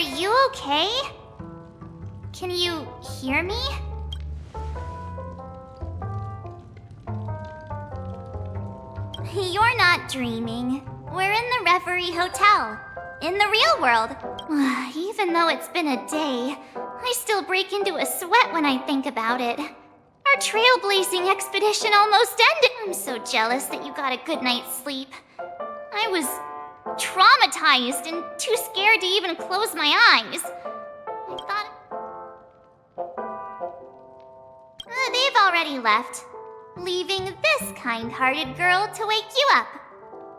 you okay? Can you hear me? You're not dreaming. We're in the Reverie Hotel. In the real world. Even though it's been a day, I still break into a sweat when I think about it. Our trailblazing expedition almost ended. I'm so jealous that you got a good night's sleep. I was traumatized and too scared to even close my eyes. I thought... they've already left, leaving this kind-hearted girl to wake you up.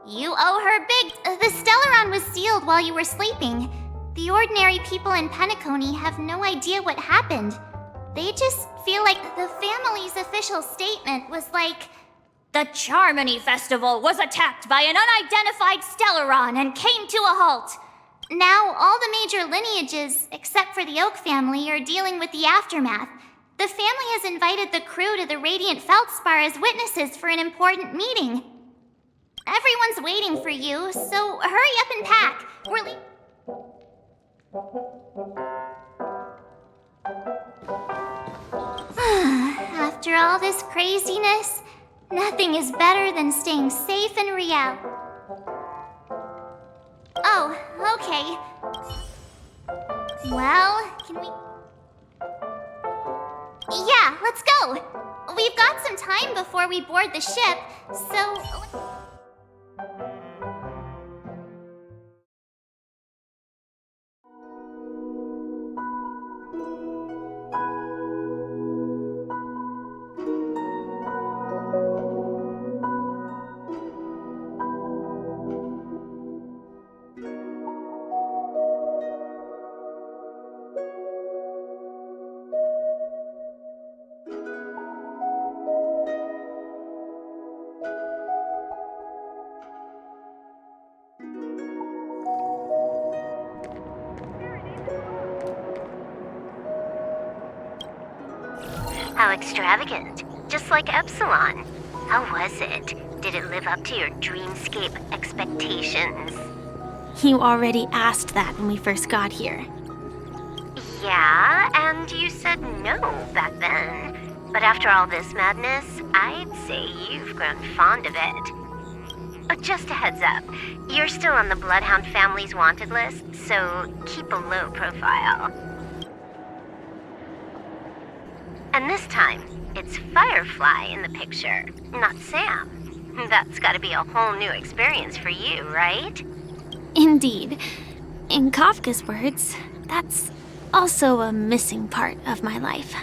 You owe her big... The Stellaron was sealed while you were sleeping. The ordinary people in Peniconia have no idea what happened. They just feel like the family's official statement was like... The Charmony Festival was attacked by an unidentified Stellaron and came to a halt. Now, all the major lineages, except for the Oak family, are dealing with the aftermath. The family has invited the crew to the Radiant Feldspar as witnesses for an important meeting. Everyone's waiting for you, so hurry up and pack. We're After all this craziness, nothing is better than staying safe in Riel. Oh, okay. Well, can we... Yeah, let's go! We've got some time before we board the ship, so... How extravagant. Just like Epsilon. How was it? Did it live up to your dreamscape expectations? You already asked that when we first got here. Yeah, and you said no back then. But after all this madness, I'd say you've grown fond of it. Just a heads up, you're still on the Bloodhound family's wanted list, so keep a low profile. And this time, it's Firefly in the picture, not Sam. That's gotta be a whole new experience for you, right? Indeed. In Kafka's words, that's also a missing part of my life.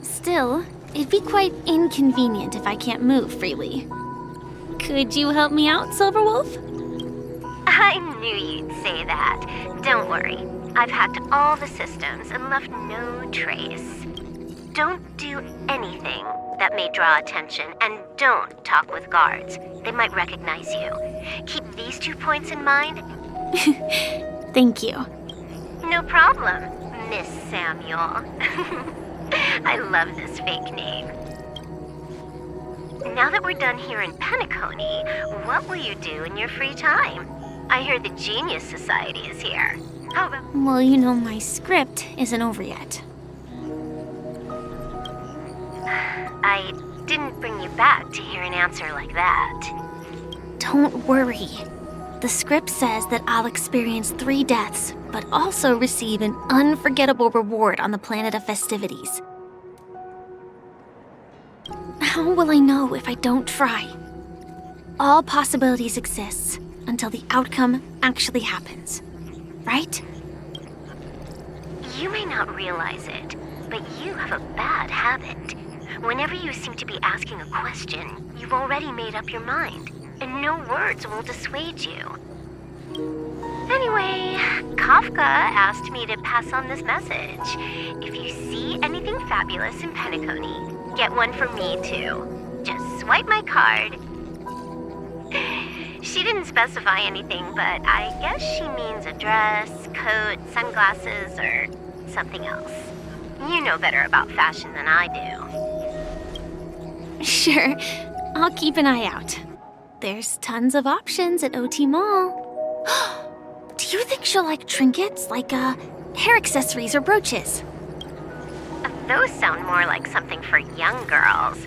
Still, it'd be quite inconvenient if I can't move freely. Could you help me out, Silverwolf? I knew you'd say that. Don't worry. I've hacked all the systems and left no trace. Don't do anything that may draw attention, and don't talk with guards. They might recognize you. Keep these 2 points in mind. Thank you. No problem, Miss Samuel. I love this fake name. Now that we're done here in Peniconia, what will you do in your free time? I hear the Genius Society is here. How about... Well, you know, my script isn't over yet. I didn't bring you back to hear an answer like that. Don't worry. The script says that I'll experience 3 deaths, but also receive an unforgettable reward on the planet of festivities. How will I know if I don't try? All possibilities exist until the outcome actually happens, right? You may not realize it, but you have a bad habit. Whenever you seem to be asking a question, you've already made up your mind, and no words will dissuade you. Anyway, Kafka asked me to pass on this message. If you see anything fabulous in Peniconia, get one for me too. Just swipe my card. She didn't specify anything, but I guess she means a dress, coat, sunglasses, or something else. You know better about fashion than I do. Sure, I'll keep an eye out. There's tons of options at OT Mall. Do you think she'll like trinkets, like hair accessories or brooches? Those sound more like something for young girls.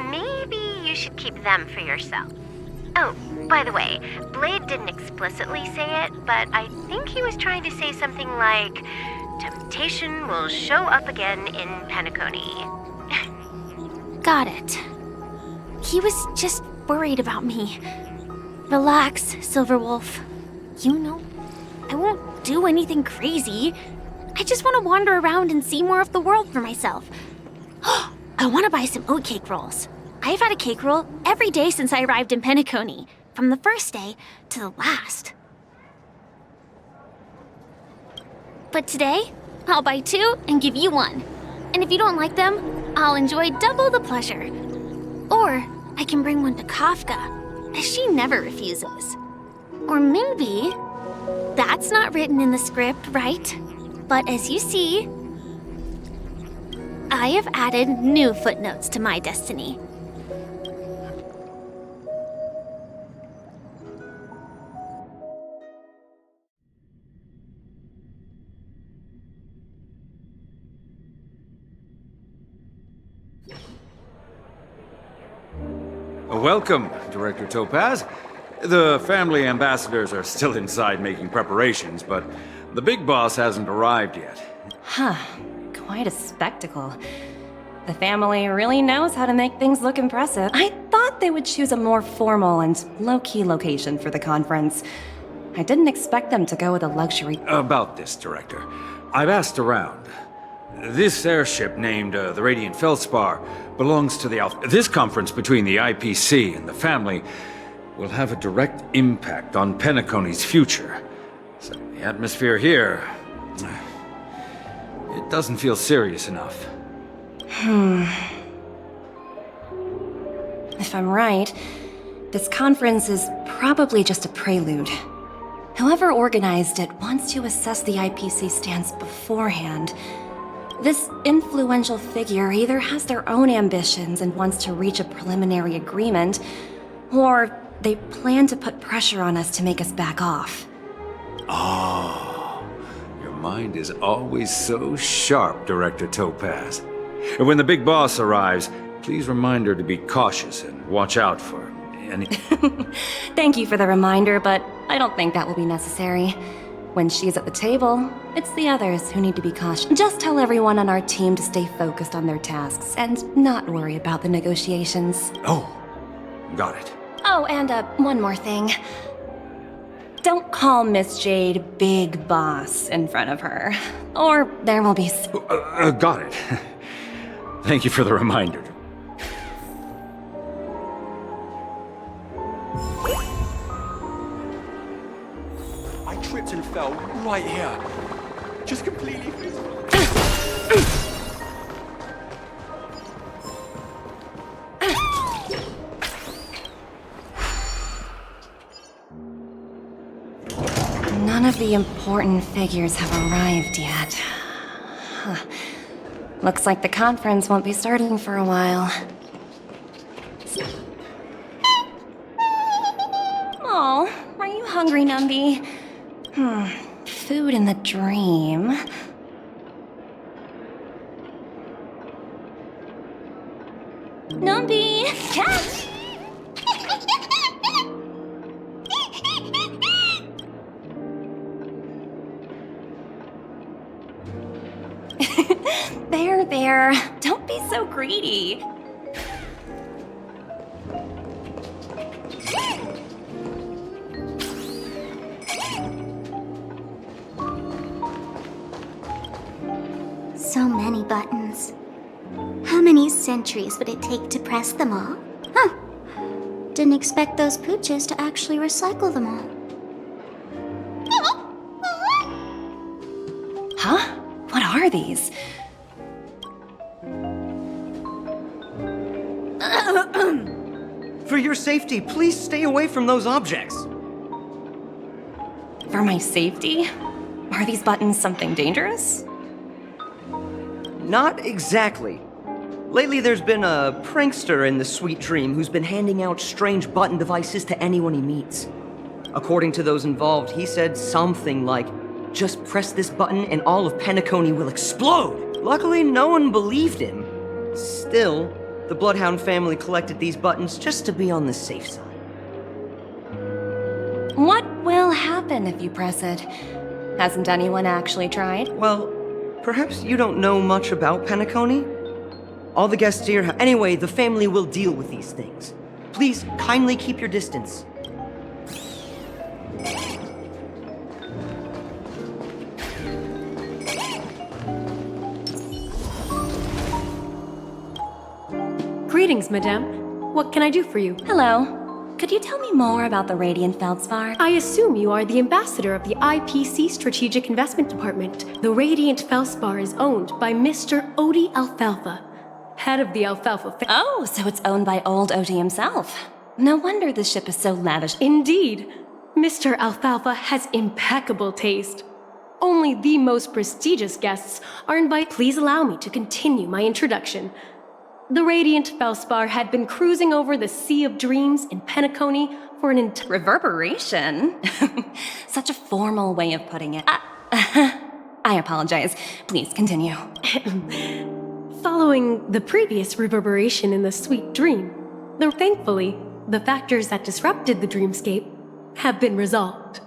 Maybe you should keep them for yourself. Oh, by the way, Blade didn't explicitly say it, but I think he was trying to say something like, temptation will show up again in Peniconia. Got it. He was just worried about me. Relax, Silverwolf. You know, I won't do anything crazy. I just want to wander around and see more of the world for myself. I want to buy some oatcake rolls. I've had a cake roll every day since I arrived in Peniconia, from the first day to the last. But today, I'll buy 2 and give you 1. And if you don't like them, I'll enjoy double the pleasure. Or I can bring one to Kafka, as she never refuses. Or maybe that's not written in the script, right? But as you see, I have added new footnotes to my destiny. Welcome, Director Topaz. The family ambassadors are still inside making preparations, but the big boss hasn't arrived yet. Huh. Quite a spectacle. The family really knows how to make things look impressive. I thought they would choose a more formal and low-key location for the conference. I didn't expect them to go with a luxury... About this, Director. I've asked around. This airship named the Radiant Feldspar belongs to the Alpha. This conference between the IPC and the family will have a direct impact on Penaconia's future. So the atmosphere here... it doesn't feel serious enough. If I'm right, this conference is probably just a prelude. Whoever organized it wants to assess the IPC stance beforehand. This influential figure either has their own ambitions and wants to reach a preliminary agreement, or they plan to put pressure on us to make us back off. Oh, your mind is always so sharp, Director Topaz. And when the big boss arrives, please remind her to be cautious and watch out for any... Thank you for the reminder, but I don't think that will be necessary. When she's at the table, it's the others who need to be cautious. Just tell everyone on our team to stay focused on their tasks and not worry about the negotiations. Oh, got it. Oh, and one more thing. Don't call Miss Jade Big Boss in front of her, or there will be... Got it. Thank you for the reminder. I tripped and fell right here. Just completely... None of the important figures have arrived yet. Huh. Looks like the conference won't be starting for a while. Oh, are you hungry, Numby? Food in the dream. Numby! Catch! There. Don't be so greedy. So many buttons. How many centuries would it take to press them all? Huh. Didn't expect those pooches to actually recycle them all. Huh? What are these? For your safety, please stay away from those objects. For my safety? Are these buttons something dangerous? Not exactly. Lately, there's been a prankster in the Sweet Dream who's been handing out strange button devices to anyone he meets. According to those involved, he said something like, "Just press this button and all of Peniconia will explode!" Luckily, no one believed him. Still, the Bloodhound family collected these buttons just to be on the safe side. What will happen if you press it? Hasn't anyone actually tried? Well, perhaps you don't know much about Peniconia? All the guests here have... Anyway, the family will deal with these things. Please kindly keep your distance. Greetings, madame. What can I do for you? Hello. Could you tell me more about the Radiant Feldspar? I assume you are the ambassador of the IPC Strategic Investment Department. The Radiant Feldspar is owned by Mr. Odie Alfalfa, head of the Alfalfa family. Oh, so it's owned by old Odie himself. No wonder the ship is so lavish. Indeed. Mr. Alfalfa has impeccable taste. Only the most prestigious guests are invited. Please allow me to continue my introduction. The Radiant Feldspar had been cruising over the Sea of Dreams in Peniconia for an entire... Reverberation? Such a formal way of putting it. I apologize. Please continue. Following the previous reverberation in the Sweet Dream, thankfully, the factors that disrupted the dreamscape have been resolved.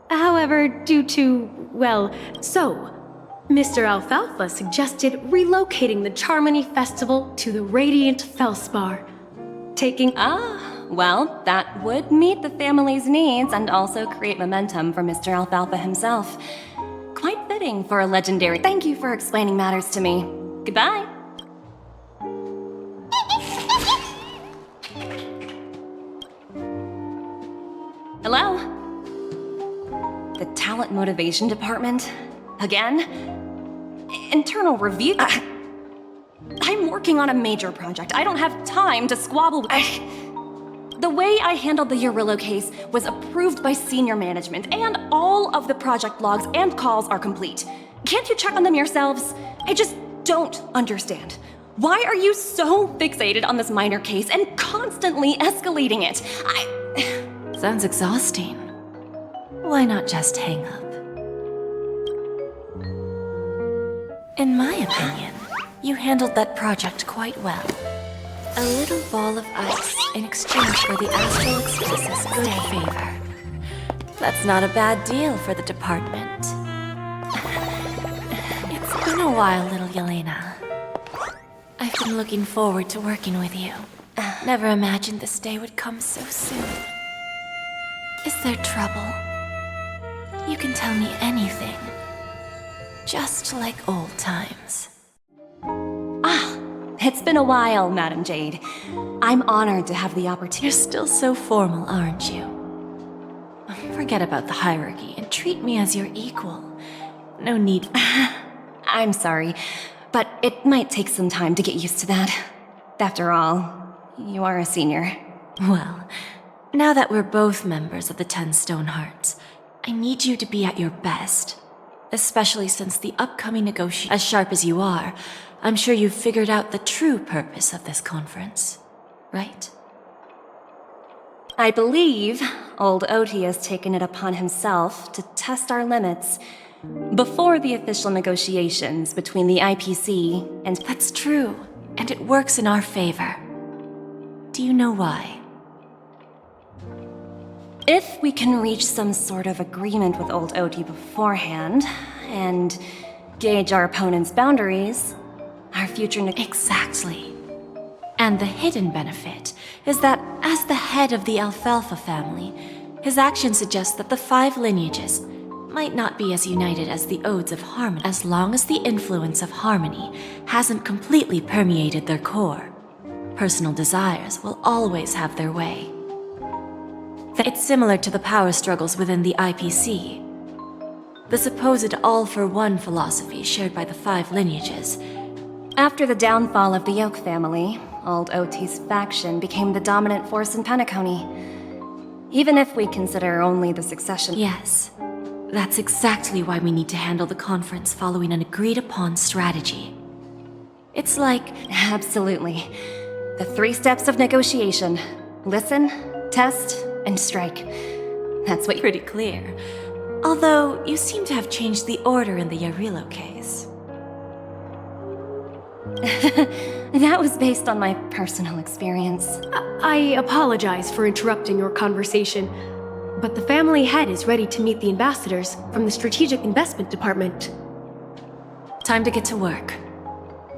However, due to, Mr. Alfalfa suggested relocating the Charmony Festival to the Radiant Feldspar, taking... Well, that would meet the family's needs and also create momentum for Mr. Alfalfa himself. Quite fitting for a legendary... Thank you for explaining matters to me. Goodbye. Hello? The Talent Motivation Department? Again? Internal review? I'm working on a major project. I don't have time to squabble with... The way I handled the Urilla case was approved by senior management, and all of the project logs and calls are complete. Can't you check on them yourselves? I just don't understand. Why are you so fixated on this minor case and constantly escalating it? Sounds exhausting. Why not just hang up? In my opinion, you handled that project quite well. A little ball of ice in exchange for the Astral Express's good favor. That's not a bad deal for the department. It's been a while, little Yelena. I've been looking forward to working with you. Never imagined this day would come so soon. Is there trouble? You can tell me anything. Just like old times. It's been a while, Madam Jade. I'm honored to have the opportunity. You're still so formal, aren't you? Forget about the hierarchy and treat me as your equal. No need. I'm sorry, but it might take some time to get used to that. After all, you are a senior. Well, now that we're both members of the 10 Stone Hearts, I need you to be at your best. Especially since the upcoming negotiation. As sharp as you are, I'm sure you've figured out the true purpose of this conference, right? I believe old Oti has taken it upon himself to test our limits before the official negotiations between the IPC and... That's true, and it works in our favor. Do you know why? If we can reach some sort of agreement with old Oti beforehand, and gauge our opponent's boundaries, our future... Exactly. And the hidden benefit is that, as the head of the Alfalfa family, his actions suggest that the 5 lineages might not be as united as the Odes of Harmony, as long as the influence of harmony hasn't completely permeated their core. Personal desires will always have their way. It's similar to the power struggles within the IPC. The supposed all-for-one philosophy shared by the 5 lineages. After the downfall of the Yoke family, old Oti's faction became the dominant force in Peniconia. Even if we consider only the succession... Yes, that's exactly why we need to handle the conference following an agreed-upon strategy. It's like... Absolutely. The 3 steps of negotiation. Listen, test, and strike. That's what Pretty clear. Although, you seem to have changed the order in the Yarilo case. That was based on my personal experience. I apologize for interrupting your conversation, but the family head is ready to meet the ambassadors from the Strategic Investment Department. Time to get to work.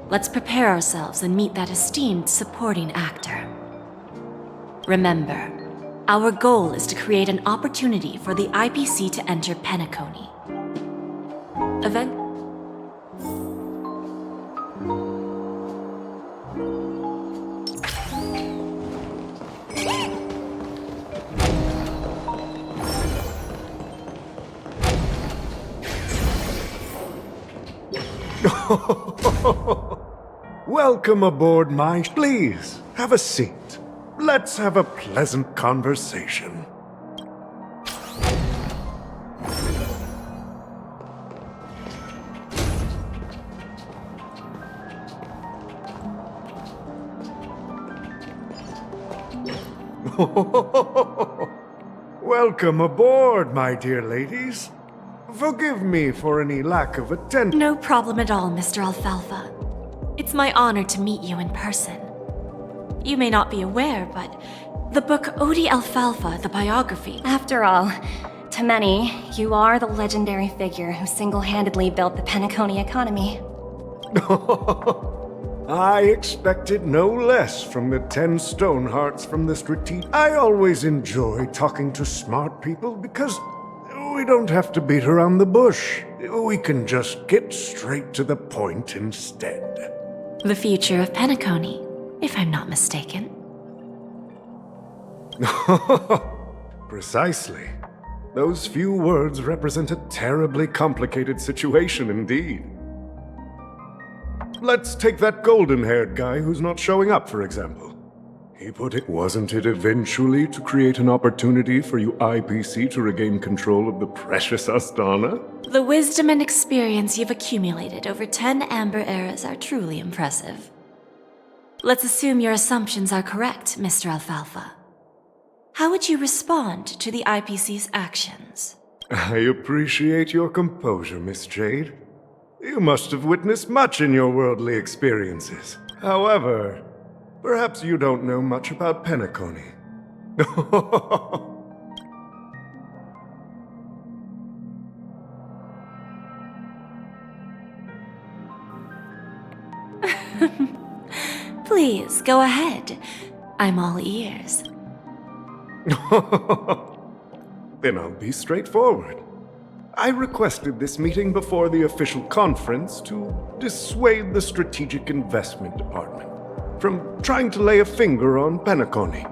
Let's prepare ourselves and meet that esteemed supporting actor. Remember, our goal is to create an opportunity for the IPC to enter Peniconia. Event. Welcome aboard, my... Please, have a seat. Let's have a pleasant conversation. Welcome aboard, my dear ladies. Forgive me for any lack of attention. No problem at all, Mr. Alfalfa. It's my honor to meet you in person. You may not be aware, but the book Odi Alfalfa, the biography... After all, to many, you are the legendary figure who single-handedly built the Peniconia economy. I expected no less from the 10 Stonehearts from the strategic... I always enjoy talking to smart people because we don't have to beat around the bush. We can just get straight to the point instead. The future of Peniconia, if I'm not mistaken. Precisely. Those few words represent a terribly complicated situation indeed. Let's take that golden-haired guy who's not showing up, for example. He put it, wasn't it eventually to create an opportunity for you IPC to regain control of the precious Astana? The wisdom and experience you've accumulated over 10 Amber Eras are truly impressive. Let's assume your assumptions are correct, Mr. Alfalfa. How would you respond to the IPC's actions? I appreciate your composure, Miss Jade. You must have witnessed much in your worldly experiences. However, perhaps you don't know much about Peniconia. Please, go ahead. I'm all ears. Then I'll be straightforward. I requested this meeting before the official conference to dissuade the Strategic Investment Department from trying to lay a finger on Peniconia.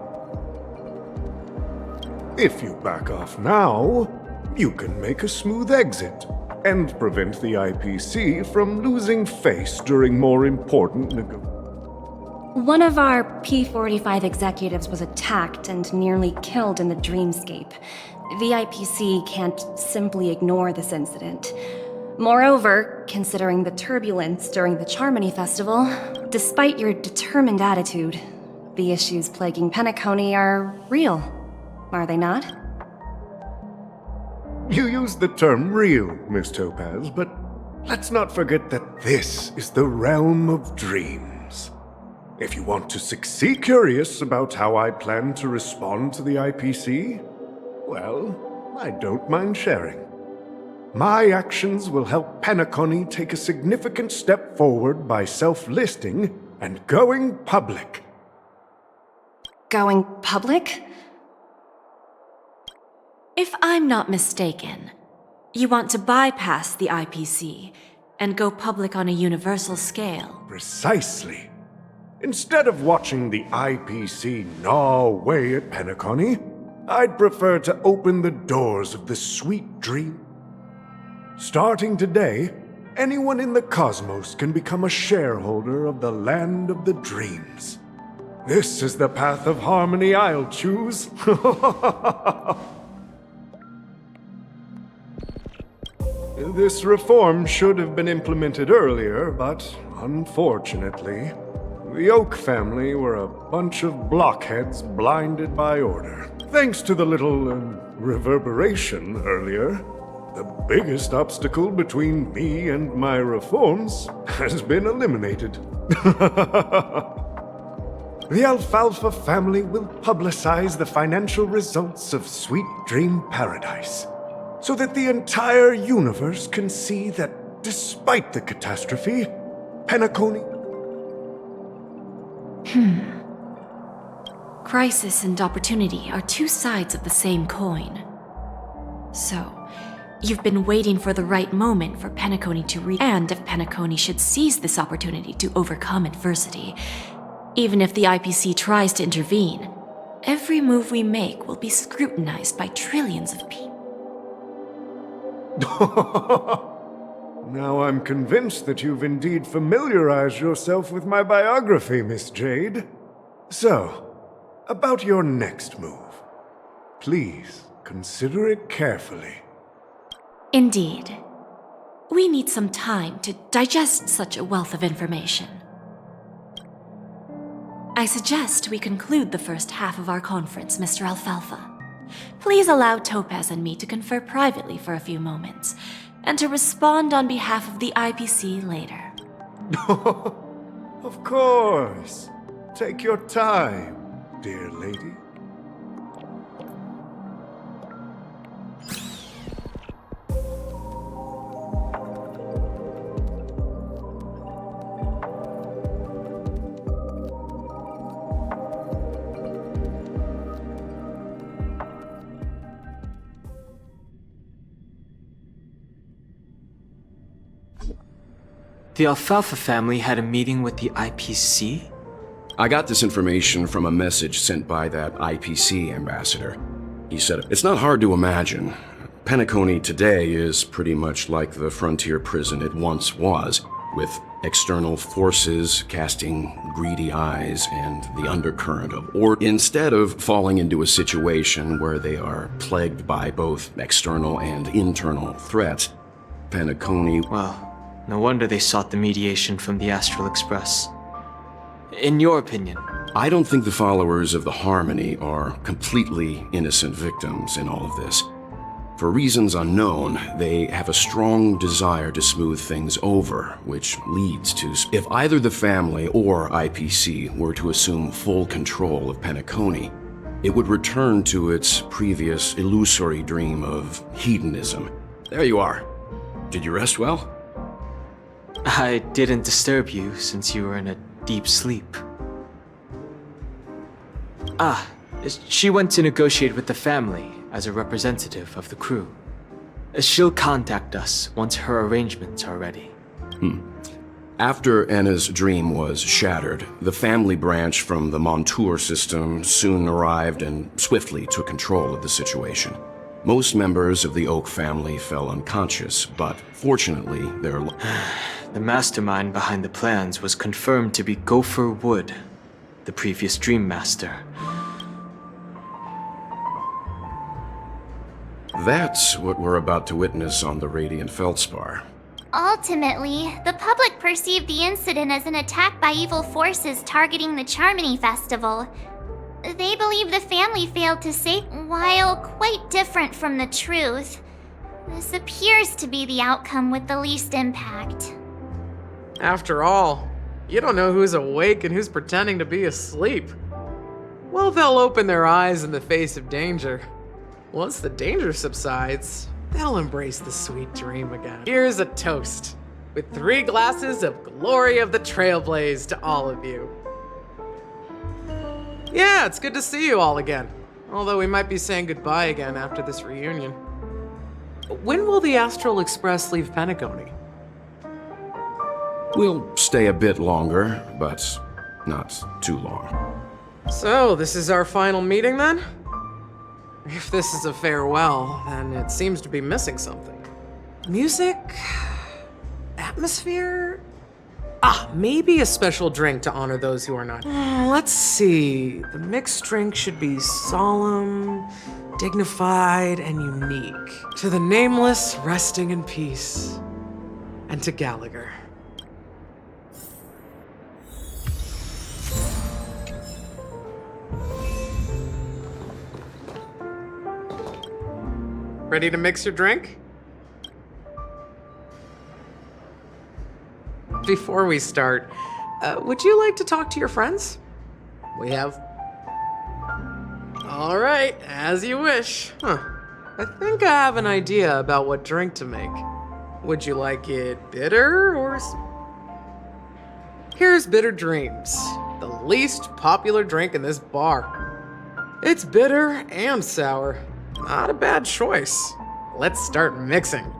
If you back off now, you can make a smooth exit and prevent the IPC from losing face during more important One of our P-45 executives was attacked and nearly killed in the dreamscape. The IPC can't simply ignore this incident. Moreover, considering the turbulence during the Charmony Festival, despite your determined attitude, the issues plaguing Peniconia are real, are they not? You used the term real, Miss Topaz, but let's not forget that this is the realm of dreams. If you want to succeed, curious about how I plan to respond to the IPC, well, I don't mind sharing. My actions will help Peniconia take a significant step forward by self-listing and going public. Going public? If I'm not mistaken, you want to bypass the IPC and go public on a universal scale. Precisely. Instead of watching the IPC gnaw away at Peniconia, I'd prefer to open the doors of the sweet dream. Starting today, anyone in the cosmos can become a shareholder of the land of the dreams. This is the path of harmony I'll choose. This reform should have been implemented earlier, but unfortunately, the Oak family were a bunch of blockheads blinded by order. Thanks to the little reverberation earlier, the biggest obstacle between me and my reforms has been eliminated. The Alfalfa family will publicize the financial results of Sweet Dream Paradise, so that the entire universe can see that despite the catastrophe, Peniconia... Crisis and opportunity are two sides of the same coin. So, you've been waiting for the right moment for Peniconia to and if Peniconia should seize this opportunity to overcome adversity, even if the IPC tries to intervene, every move we make will be scrutinized by trillions of people. Now I'm convinced that you've indeed familiarized yourself with my biography, Miss Jade. So, about your next move. Please consider it carefully. Indeed. We need some time to digest such a wealth of information. I suggest we conclude the first half of our conference, Mr. Alfalfa. Please allow Topaz and me to confer privately for a few moments, and to respond on behalf of the IPC later. Of course. Take your time, dear lady. The Alfalfa family had a meeting with the IPC? I got this information from a message sent by that IPC ambassador. He said, it's not hard to imagine. Peniconia today is pretty much like the frontier prison it once was, with external forces casting greedy eyes and the undercurrent of order. Instead of falling into a situation where they are plagued by both external and internal threats, Peniconia... Well, no wonder they sought the mediation from the Astral Express. In your opinion? I don't think the followers of the Harmony are completely innocent victims in all of this. For reasons unknown, they have a strong desire to smooth things over, which leads to... If either the family or IPC were to assume full control of Peniconia, it would return to its previous illusory dream of hedonism. There you are. Did you rest well? I didn't disturb you since you were in a deep sleep. Ah, she went to negotiate with the family as a representative of the crew. She'll contact us once her arrangements are ready. After Anna's dream was shattered, the family branch from the Montour system soon arrived and swiftly took control of the situation. Most members of the Oak family fell unconscious, but fortunately, their... The mastermind behind the plans was confirmed to be Gopher Wood, the previous Dream Master. That's what we're about to witness on the Radiant Feldspar. Ultimately, the public perceived the incident as an attack by evil forces targeting the Charmony Festival. They believe the family failed to save, while quite different from the truth. This appears to be the outcome with the least impact. After all, you don't know who's awake and who's pretending to be asleep. Well, they'll open their eyes in the face of danger. Once the danger subsides, they'll embrace the sweet dream again. Here's a toast, with 3 glasses of glory of the Trailblaze to all of you. Yeah, it's good to see you all again. Although we might be saying goodbye again after this reunion. When will the Astral Express leave Peniconia? We'll stay a bit longer, but not too long. So, this is our final meeting then? If this is a farewell, then it seems to be missing something. Music? Atmosphere? Maybe a special drink to honor those who are not. Let's see. The mixed drink should be solemn, dignified, and unique. To the nameless, resting in peace. And to Gallagher. Ready to mix your drink? Before we start, would you like to talk to your friends? We have... All right, as you wish. I think I have an idea about what drink to make. Would you like it bitter or... Here's Bitter Dreams, the least popular drink in this bar. It's bitter and sour. Not a bad choice. Let's start mixing.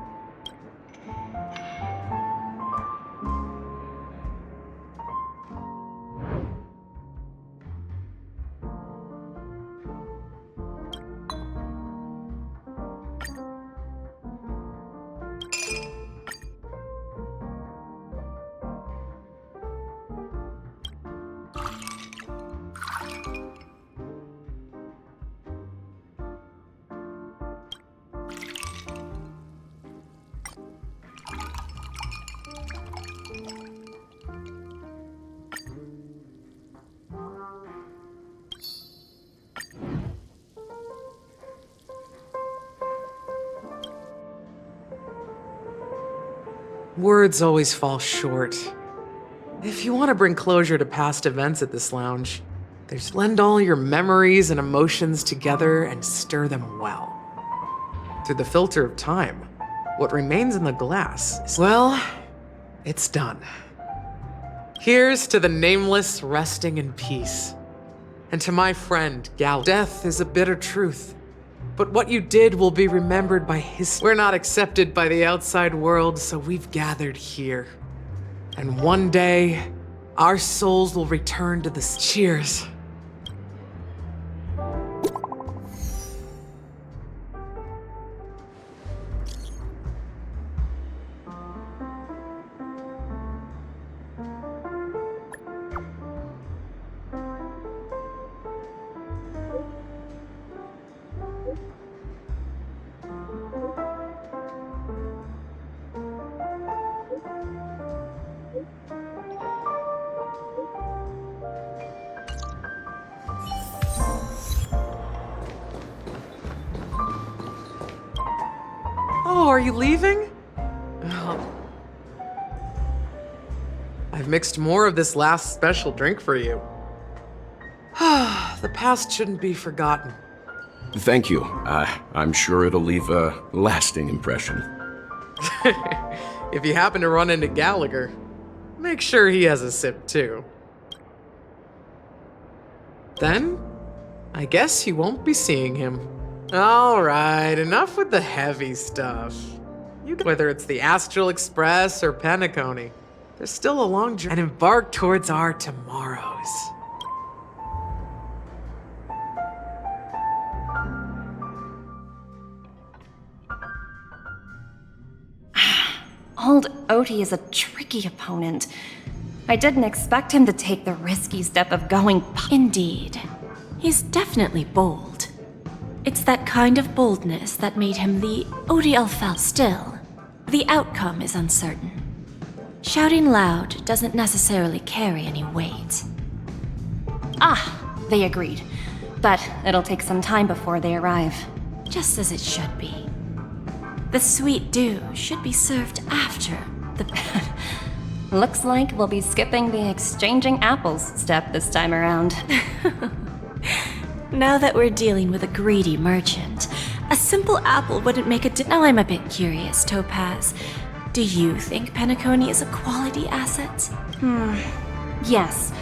Words always fall short. If you want to bring closure to past events at this lounge, there's lend all your memories and emotions together and stir them well. Through the filter of time, what remains in the glass is, well, it's done. Here's to the nameless resting in peace. And to my friend, Gal, death is a bitter truth. But what you did will be remembered by history. We're not accepted by the outside world, so we've gathered here. And one day, our souls will return to the... Cheers. Oh, are you leaving? Oh. I've mixed more of this last special drink for you. The past shouldn't be forgotten. Thank you. I'm sure it'll leave a lasting impression. If you happen to run into Gallagher, make sure he has a sip too. Then, I guess you won't be seeing him. All right, enough with the heavy stuff. Whether it's the Astral Express or Peniconia, there's still a long journey and embark towards our tomorrows. Old Odie is a tricky opponent. I didn't expect him to take the risky step of going... Indeed. He's definitely bold. It's that kind of boldness that made him the Odie Alfal. Still, the outcome is uncertain. Shouting loud doesn't necessarily carry any weight. They agreed. But it'll take some time before they arrive. Just as it should be. The sweet dew should be served after the... Looks like we'll be skipping the exchanging apples step this time around. Now that we're dealing with a greedy merchant, a simple apple wouldn't make a Now I'm a bit curious, Topaz. Do you think Peniconia is a quality asset? Yes.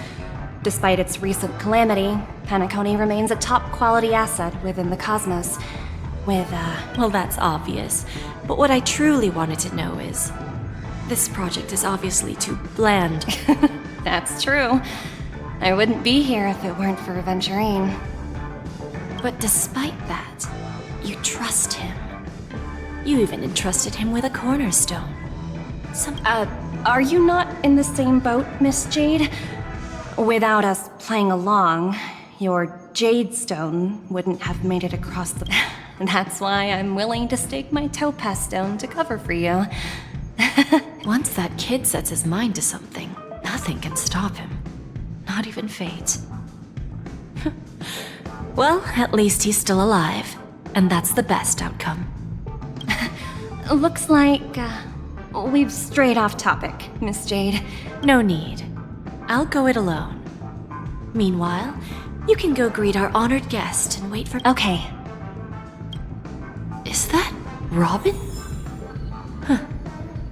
Despite its recent calamity, Peniconia remains a top quality asset within the cosmos. With, Well, that's obvious. But what I truly wanted to know is... This project is obviously too bland. That's true. I wouldn't be here if it weren't for Aventurine. But despite that, you trust him. You even entrusted him with a cornerstone. Are you not in the same boat, Miss Jade? Without us playing along, your Jade Stone wouldn't have made it across the... That's why I'm willing to stake my Topaz Stone to cover for you. Once that kid sets his mind to something, nothing can stop him. Not even fate. Well, at least he's still alive, and that's the best outcome. Looks like, we've strayed off topic, Miss Jade. No need. I'll go it alone. Meanwhile, you can go greet our honored guest and wait for— Okay. Is that Robin? Huh.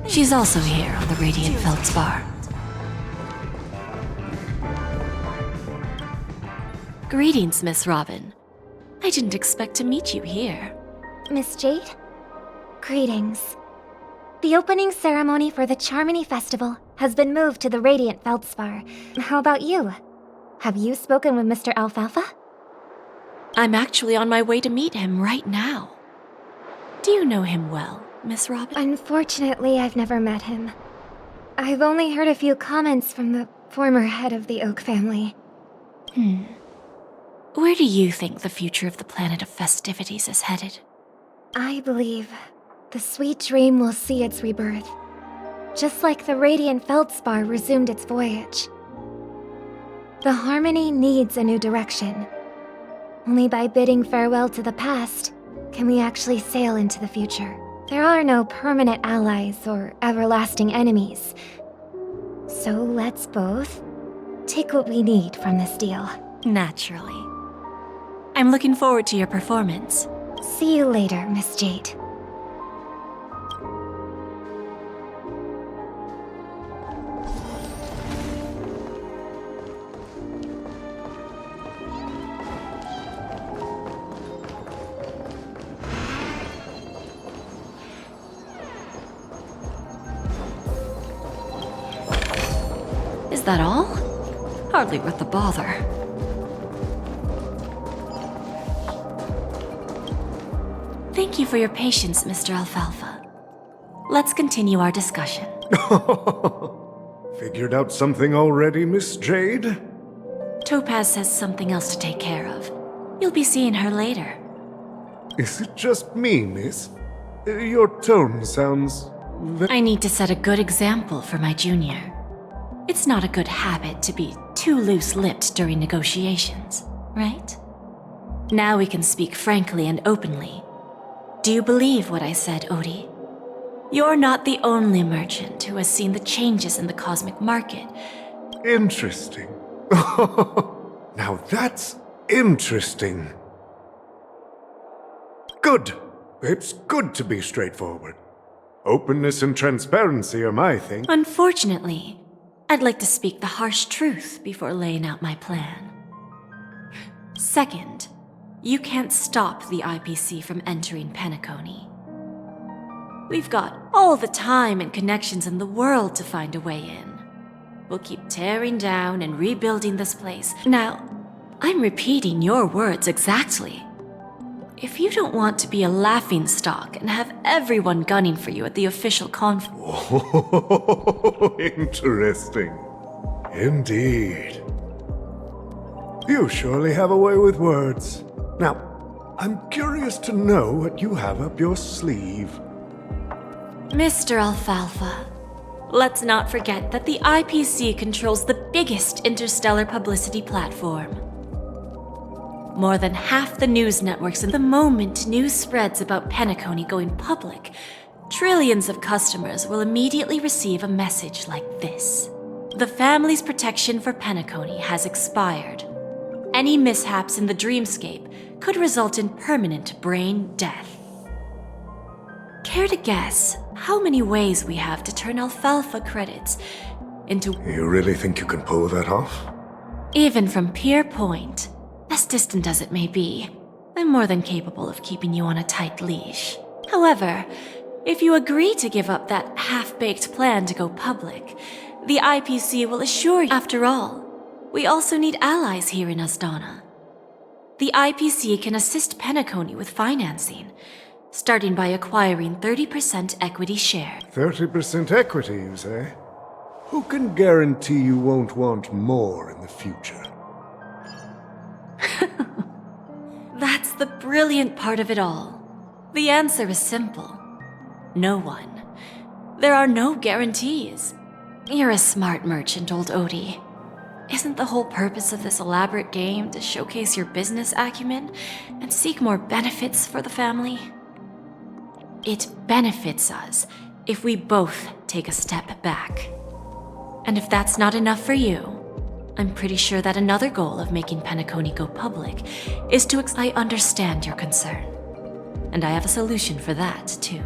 She's also here on the Radiant Feldspar. Greetings, Miss Robin. I didn't expect to meet you here. Miss Jade? Greetings. The opening ceremony for the Charmony Festival has been moved to the Radiant Feldspar. How about you? Have you spoken with Mr. Alfalfa? I'm actually on my way to meet him right now. Do you know him well, Miss Robin? Unfortunately, I've never met him. I've only heard a few comments from the former head of the Oak family. Where do you think the future of the planet of festivities is headed? I believe the sweet dream will see its rebirth, just like the Radiant Feldspar resumed its voyage. The Harmony needs a new direction. Only by bidding farewell to the past can we actually sail into the future. There are no permanent allies or everlasting enemies. So let's both take what we need from this deal. Naturally. I'm looking forward to your performance. See you later, Miss Jade. Is that all? Hardly worth the bother. Thank you for your patience, Mr. Alfalfa. Let's continue our discussion. Figured out something already, Miss Jade? Topaz has something else to take care of. You'll be seeing her later. Is it just me, miss? Your tone sounds I need to set a good example for my junior. It's not a good habit to be too loose-lipped during negotiations, right? Now we can speak frankly and openly. Do you believe what I said, Odie? You're not the only merchant who has seen the changes in the cosmic market. interesting. Now that's interesting. Good. It's good to be straightforward. Openness and transparency are my thing. Unfortunately, I'd like to speak the harsh truth before laying out my plan. Second, you can't stop the IPC from entering Peniconia. We've got all the time and connections in the world to find a way in. We'll keep tearing down and rebuilding this place. Now, I'm repeating your words exactly. If you don't want to be a laughingstock and have everyone gunning for you at the official conference— Oh, interesting. Indeed. You surely have a way with words. Now, I'm curious to know what you have up your sleeve. Mr. Alfalfa, let's not forget that the IPC controls the biggest interstellar publicity platform. More than half the news networks, and the moment news spreads about Peniconia going public, trillions of customers will immediately receive a message like this. The family's protection for Peniconia has expired. Any mishaps in the dreamscape could result in permanent brain death. Care to guess how many ways we have to turn Alfalfa credits into— You really think you can pull that off? Even from Pier Point, as distant as it may be, I'm more than capable of keeping you on a tight leash. However, if you agree to give up that half-baked plan to go public, the IPC will assure you— After all, we also need allies here in Asdana. The IPC can assist Peniconia with financing, starting by acquiring 30% equity share. 30% equity, you say? Who can guarantee you won't want more in the future? That's the brilliant part of it all. The answer is simple. No one. There are no guarantees. You're a smart merchant, old Odie. Isn't the whole purpose of this elaborate game to showcase your business acumen and seek more benefits for the family? it benefits us if we both take a step back. And if that's not enough for you, I'm pretty sure that another goal of making Peniconia go public is to I understand your concern. And I have a solution for that, too.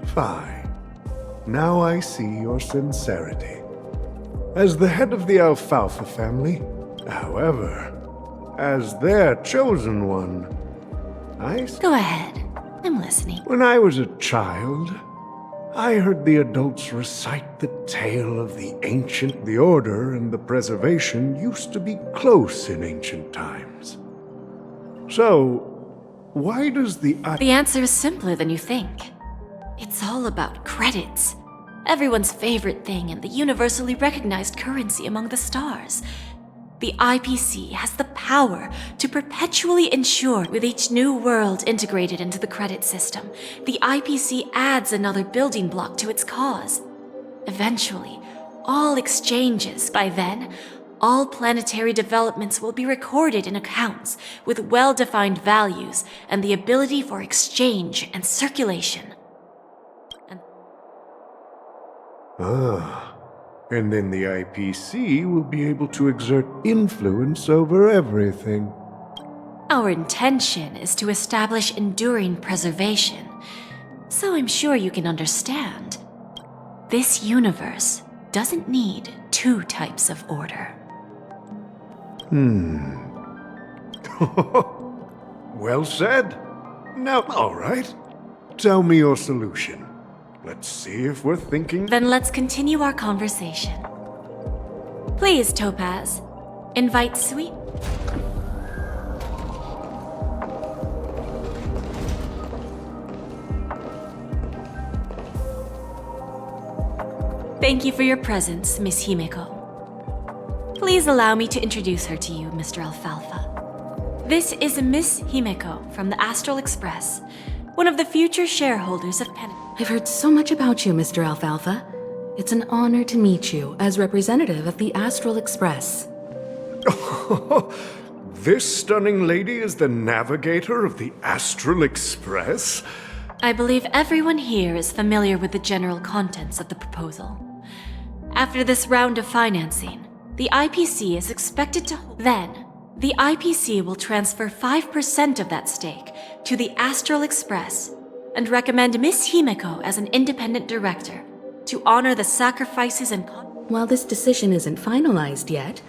Fine. Now I see your sincerity. As the head of the Alfalfa family, however, as their chosen one, Go ahead. I'm listening. When I was a child, I heard the adults recite the tale of the ancient. The order and the preservation used to be close in ancient times. So, why does the answer is simpler than you think. It's all about credits. Everyone's favorite thing and the universally recognized currency among the stars. The IPC has the power to perpetually ensure, with each new world integrated into the credit system, the IPC adds another building block to its cause. Eventually, all exchanges, by then, all planetary developments will be recorded in accounts with well-defined values and the ability for exchange and circulation. And then the IPC will be able to exert influence over everything. Our intention is to establish enduring preservation, so I'm sure you can understand. This universe doesn't need two types of order. Well said. Now, all right. Tell me your solution. Let's see if we're thinking. Then let's continue our conversation. Please, Topaz, invite Sweet. Thank you for your presence, Miss Himeko. Please allow me to introduce her to you, Mr. Alfalfa. This is Miss Himeko from the Astral Express, one of the future shareholders of Peniconia. I've heard so much about you, Mr. Alfalfa. It's an honor to meet you as representative of the Astral Express. This stunning lady is the navigator of the Astral Express? I believe everyone here is familiar with the general contents of the proposal. After this round of financing, the IPC is expected to then the IPC will transfer 5% of that stake to the Astral Express and recommend Miss Himeko as an independent director to honor the sacrifices and... While this decision isn't finalized yet,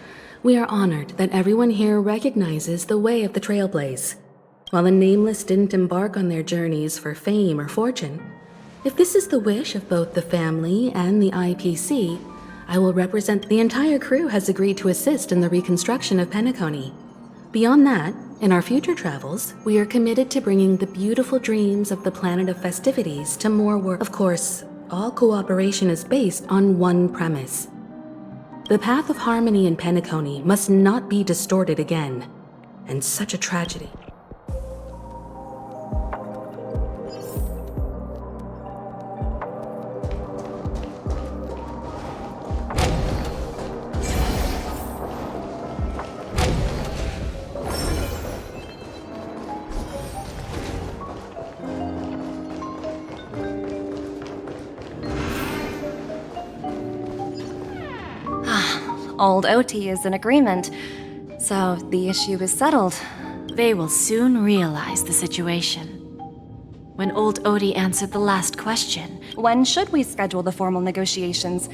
we are honored that everyone here recognizes the way of the Trailblaze. While the Nameless didn't embark on their journeys for fame or fortune, if this is the wish of both the family and the IPC, I will represent the entire crew has agreed to assist in the reconstruction of Peniconia. Beyond that, in our future travels, we are committed to bringing the beautiful dreams of the planet of festivities to more work. Of course, all cooperation is based on one premise. The path of harmony in Peniconia must not be distorted again. And such a tragedy. Old OT is in agreement, so the issue is settled. They will soon realize the situation. When old Odie answered the last question, When should we schedule the formal negotiations?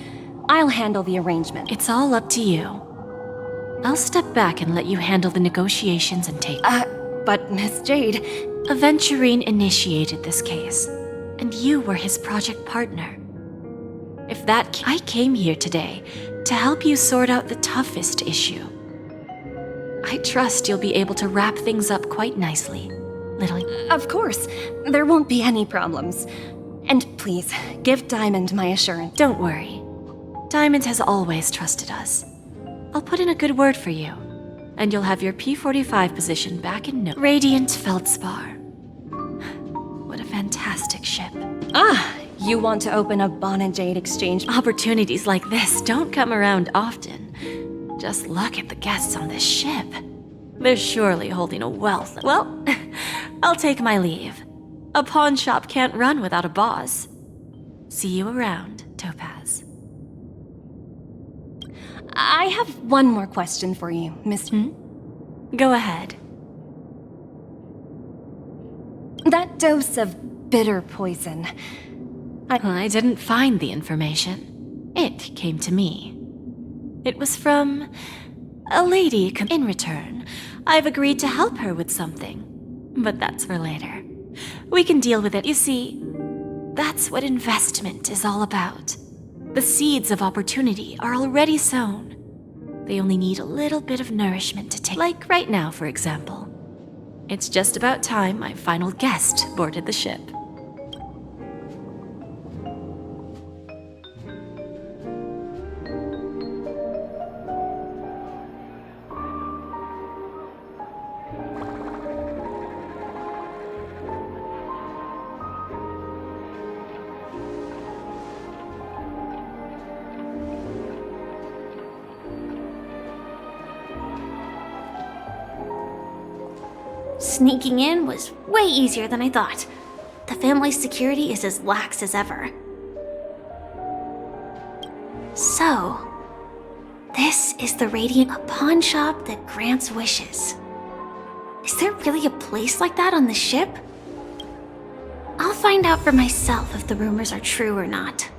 I'll handle the arrangement. It's all up to you. I'll step back and let you handle the negotiations and take... But Miss Jade... Aventurine initiated this case, and you were his project partner. If that... I came here today to help you sort out the toughest issue. I trust you'll be able to wrap things up quite nicely, little... Of course. There won't be any problems. And please, give Diamond my assurance. Don't worry. Diamond has always trusted us. I'll put in a good word for you, and you'll have your P-45 position back in no... Radiant Feldspar. What a fantastic ship. You want to open a Bon and Jade exchange? Opportunities like this don't come around often. Just look at the guests on this ship. They're surely holding a wealth. Well, I'll take my leave. A pawn shop can't run without a boss. See you around, Topaz. I have one more question for you, Miss... Go ahead. That dose of bitter poison... I didn't find the information. It came to me. It was from a lady. In return, I've agreed to help her with something. But that's for later. We can deal with it. You see, that's what investment is all about. The seeds of opportunity are already sown. They only need a little bit of nourishment to take. Like right now, for example. It's just about time my final guest boarded the ship. Sneaking in was way easier than I thought. The family's security is as lax as ever. So, this is the Radiant, a pawn shop that grants wishes. Is there really a place like that on the ship? I'll find out for myself if the rumors are true or not.